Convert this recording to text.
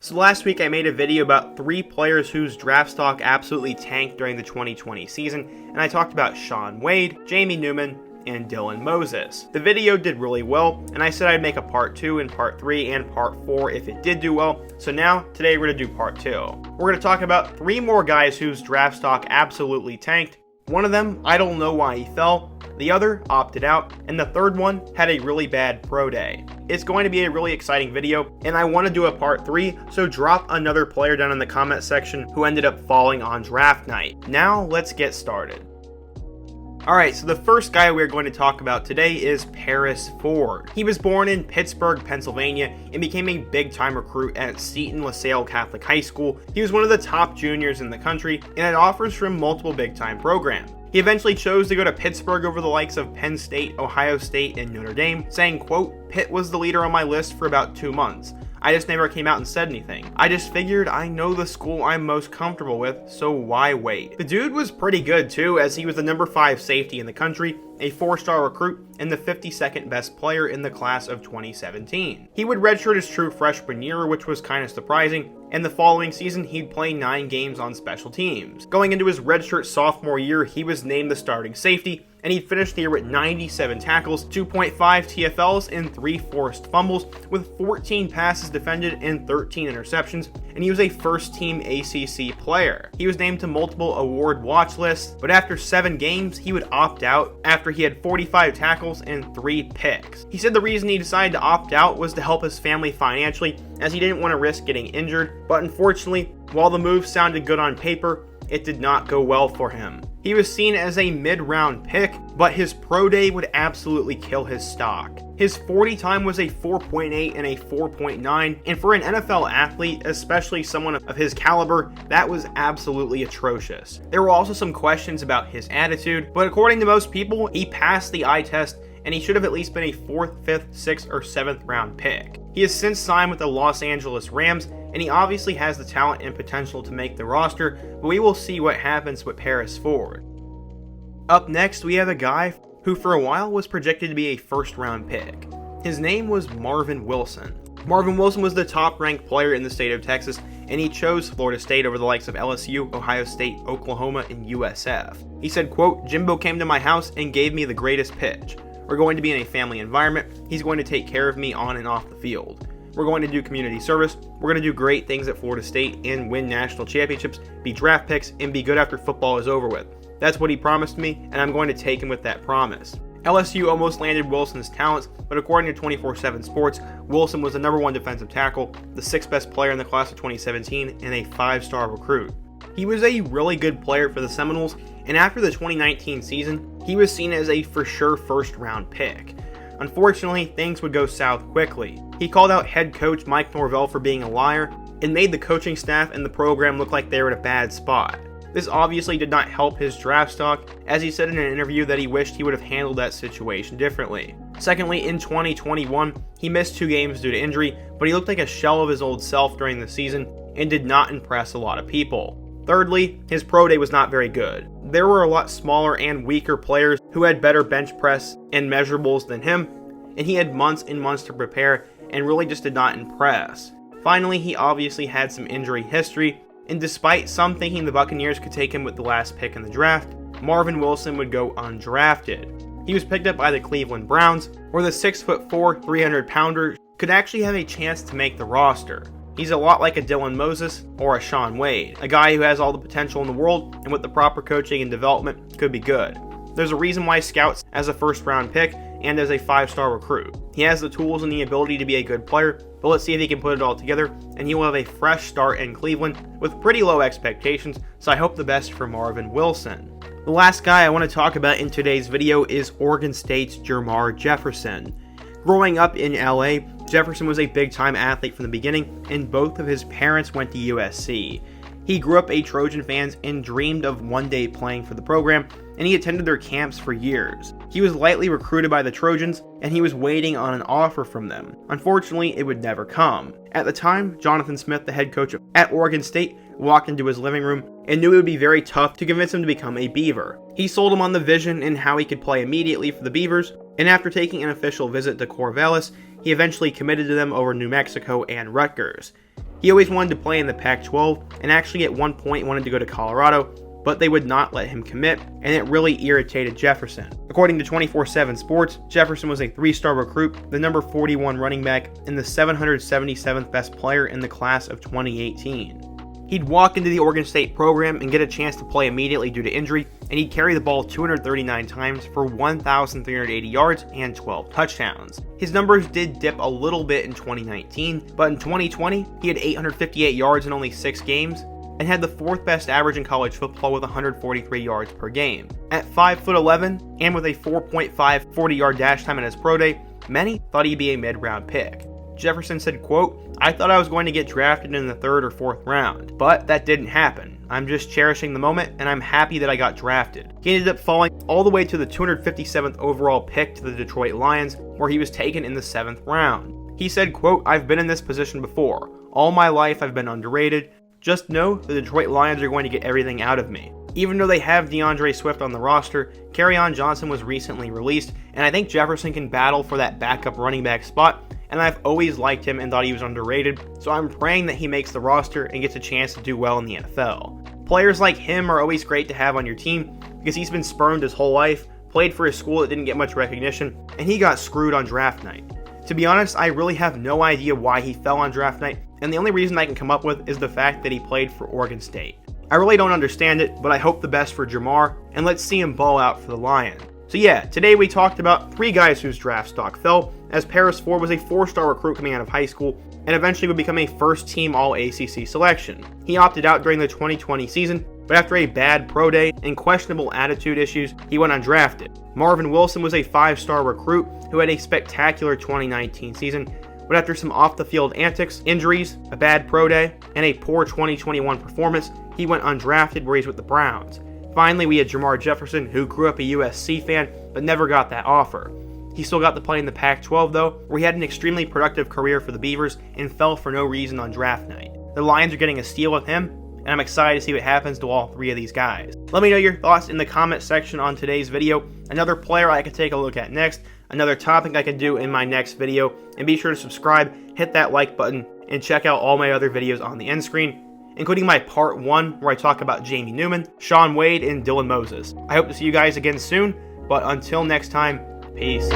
So last week I made a video about 3 players whose draft stock absolutely tanked during the 2020 season, and I talked about Shaun Wade, Jamie Newman, and Dylan Moses. The video did really well, and I said I'd make a part 2 and part 3 and part 4 if it did do well, so now, today we're going to do part 2. We're going to talk about 3 more guys whose draft stock absolutely tanked. One of them, I don't know why he fell, the other opted out, and the third one had a really bad pro day. It's going to be a really exciting video, and I want to do a part 3, so drop another player down in the comment section who ended up falling on draft night. Now, let's get started. Alright, so the first guy we're going to talk about today is Paris Ford. He was born in Pittsburgh, Pennsylvania, and became a big-time recruit at Seton LaSalle Catholic High School. He was one of the top juniors in the country, and had offers from multiple big-time programs. He eventually chose to go to Pittsburgh over the likes of Penn State, Ohio State, and Notre Dame, saying, quote, "Pitt was the leader on my list for about 2 months. I just never came out and said anything. I just figured I know the school I'm most comfortable with, so why wait?" The dude was pretty good too, as he was the number 5 safety in the country, a 4-star recruit, and the 52nd best player in the class of 2017. He would redshirt his true freshman year, which was kind of surprising, and the following season he'd play 9 games on special teams. Going into his redshirt sophomore year, he was named the starting safety, and he'd finished the year with 97 tackles, 2.5 TFLs, and 3 forced fumbles, with 14 passes defended and 13 interceptions, and he was a first-team ACC player. He was named to multiple award watch lists, but after 7 games, he would opt out after he had 45 tackles and 3 picks. He said the reason he decided to opt out was to help his family financially, as he didn't want to risk getting injured, but unfortunately, while the move sounded good on paper, it did not go well for him. He was seen as a mid-round pick, but his pro day would absolutely kill his stock. His 40 time was a 4.8 and a 4.9, and for an NFL athlete, especially someone of his caliber, that was absolutely atrocious. There were also some questions about his attitude, but according to most people, he passed the eye test, and he should have at least been a 4th, 5th, 6th, or 7th round pick. He has since signed with the Los Angeles Rams, and he obviously has the talent and potential to make the roster, but we will see what happens with Paris Ford. Up next, we have a guy who for a while was projected to be a 1st round pick. His name was Marvin Wilson. Marvin Wilson was the top ranked player in the state of Texas, and he chose Florida State over the likes of LSU, Ohio State, Oklahoma, and USF. He said, quote, "Jimbo came to my house and gave me the greatest pitch. We're going to be in a family environment. He's going to take care of me on and off the field. We're going to do community service. We're going to do great things at Florida State and win national championships, be draft picks, and be good after football is over with. That's what he promised me, and I'm going to take him with that promise." LSU almost landed Wilson's talents, but according to 24/7 Sports, Wilson was the number 1 defensive tackle, the 6th best player in the class of 2017, and a 5-star recruit. He was a really good player for the Seminoles, and after the 2019 season, he was seen as a for sure 1st round pick. Unfortunately, things would go south quickly. He called out head coach Mike Norvell for being a liar, and made the coaching staff and the program look like they were in a bad spot. This obviously did not help his draft stock, as he said in an interview that he wished he would have handled that situation differently. Secondly, in 2021, he missed 2 games due to injury, but he looked like a shell of his old self during the season, and did not impress a lot of people. Thirdly, his pro day was not very good. There were a lot smaller and weaker players who had better bench press and measurables than him, and he had months and months to prepare and really just did not impress. Finally, he obviously had some injury history, and despite some thinking the Buccaneers could take him with the last pick in the draft, Marvin Wilson would go undrafted. He was picked up by the Cleveland Browns, where the 6'4", 300-pounder could actually have a chance to make the roster. He's a lot like a Dylan Moses or a Shaun Wade, a guy who has all the potential in the world and with the proper coaching and development could be good. There's a reason why scouts as a 1st round pick and as a 5-star recruit. He has the tools and the ability to be a good player, but let's see if he can put it all together, and he will have a fresh start in Cleveland with pretty low expectations, so I hope the best for Marvin Wilson. The last guy I want to talk about in today's video is Oregon State's Jamar Jefferson. Growing up in LA, Jefferson was a big-time athlete from the beginning, and both of his parents went to USC. He grew up a Trojan fan and dreamed of one day playing for the program, and he attended their camps for years. He was lightly recruited by the Trojans, and he was waiting on an offer from them. Unfortunately, it would never come. At the time, Jonathan Smith, the head coach at Oregon State, walked into his living room and knew it would be very tough to convince him to become a Beaver. He sold him on the vision and how he could play immediately for the Beavers, and after taking an official visit to Corvallis, he eventually committed to them over New Mexico and Rutgers. He always wanted to play in the Pac-12, and actually at one point wanted to go to Colorado, but they would not let him commit, and it really irritated Jefferson. According to 24/7 Sports, Jefferson was a 3-star recruit, the number 41 running back, and the 777th best player in the class of 2018. He'd walk into the Oregon State program and get a chance to play immediately due to injury, and he'd carry the ball 239 times for 1,380 yards and 12 touchdowns. His numbers did dip a little bit in 2019, but in 2020, he had 858 yards in only 6 games, and had the 4th best average in college football with 143 yards per game. At 5'11", and with a 4.5 40-yard dash time in his pro day, many thought he'd be a mid-round pick. Jefferson said, quote, "I thought I was going to get drafted in the 3rd or 4th round, but that didn't happen. I'm just cherishing the moment, and I'm happy that I got drafted." He ended up falling all the way to the 257th overall pick to the Detroit Lions, where he was taken in the 7th round. He said, quote, "I've been in this position before. All my life I've been underrated. Just know the Detroit Lions are going to get everything out of me." Even though they have DeAndre Swift on the roster, Kerryon Johnson was recently released, and I think Jefferson can battle for that backup running back spot, and I've always liked him and thought he was underrated, so I'm praying that he makes the roster and gets a chance to do well in the NFL. Players like him are always great to have on your team because he's been spurned his whole life, played for a school that didn't get much recognition, and he got screwed on draft night. To be honest, I really have no idea why he fell on draft night, and the only reason I can come up with is the fact that he played for Oregon State. I really don't understand it, but I hope the best for Jermar, and let's see him ball out for the Lions. So yeah, today we talked about 3 guys whose draft stock fell, as Paris Ford was a 4-star recruit coming out of high school, and eventually would become a first-team All-ACC selection. He opted out during the 2020 season, but after a bad pro day and questionable attitude issues, he went undrafted. Marvin Wilson was a 5-star recruit who had a spectacular 2019 season, but after some off-the-field antics, injuries, a bad pro day, and a poor 2021 performance, he went undrafted where he's with the Browns. Finally, we had Jamar Jefferson, who grew up a USC fan, but never got that offer. He still got to play in the Pac-12 though, where he had an extremely productive career for the Beavers and fell for no reason on draft night. The Lions are getting a steal with him, and I'm excited to see what happens to all 3 of these guys. Let me know your thoughts in the comment section on today's video, another player I could take a look at next, another topic I could do in my next video, and be sure to subscribe, hit that like button, and check out all my other videos on the end screen, including my part 1 where I talk about Jamie Newman, Shaun Wade, and Dylan Moses. I hope to see you guys again soon, but until next time, peace.